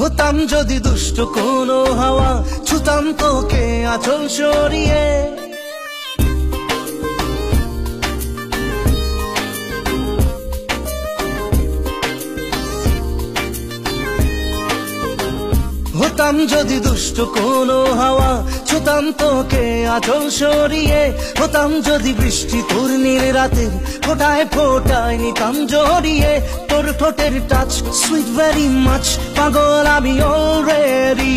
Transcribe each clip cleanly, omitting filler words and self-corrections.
হতাম যদি দুষ্ট কোনো হাওয়া, ছুতাম তোকে আঁচল সরিয়ে। হতাম যদি দুষ্ট কোনো হাওয়া, ছুতাম তোকে আঁচল সরিয়ে। হতাম যদি বৃষ্টি তোর নীল রাতের ফোটায় ফোটায় নিতাম জড়িয়ে। তোর ঠোঁটের টাচ সুইট ভেরি মাচ, পাগল আমি অলরেডি।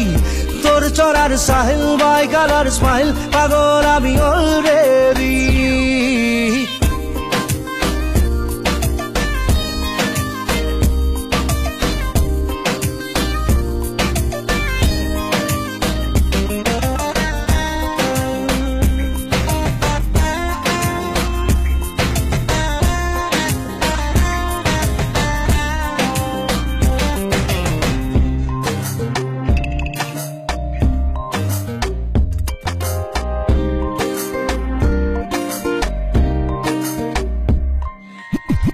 তোর চড়ার সাহেল বাই কালার স্মাইল, পাগল আমি অলরেডি।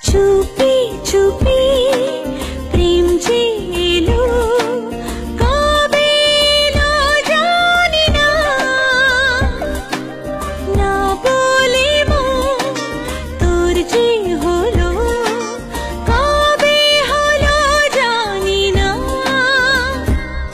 চুপি চুপি প্রেম যে এলো, কবে এলো জানি না। না বলে মন তোর যে হলো, কবে হলো জানি না।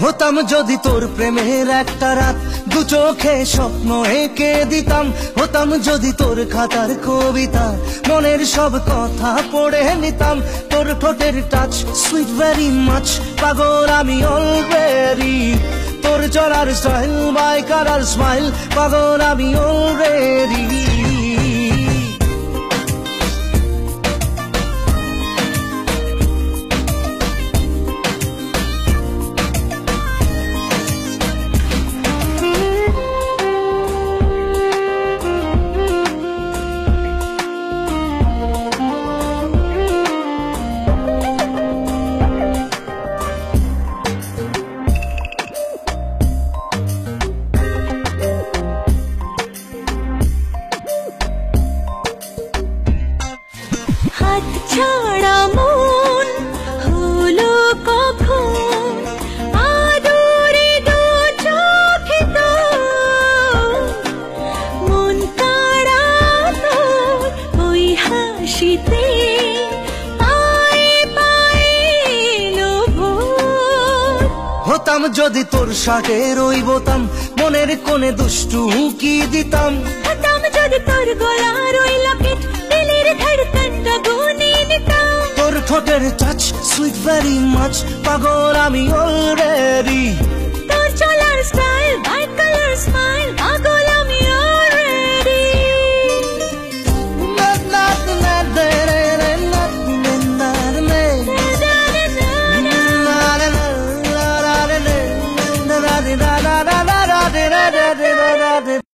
হতাম যদি তোর প্রেমের একটা রাত, দু চোখে স্বপ্ন এঁকে দিতাম। হতাম যদি তোর খাতার কবিতা, মনের সব কথা পড়ে নিতাম। তোর ঠোঁটের টাচ সুইট ভেরি মাচ, পাগল আমি অলরেডি। তোর চলার স্টাইল বাই কালার স্মাইল, পাগল আমি অলরেডি। হাত ছাড়া মন হলো কখন, আদরে দু চোখে তো মন কাড়া তোর ওই হাসিতে। পায়ে পায়ে এলো ভোর। হতাম যদি তোর শার্টের ওই বোতাম, মনের কোণে দুষ্টু উঁকি দিতাম। হতাম যদি তোর গলার ওই লকেট, দিলের ধড়কনটা গুনে নিতাম। তোর ঠোঁটের টাচ সুইট ভেরি মাচ, পাগল আমি অলরেডি।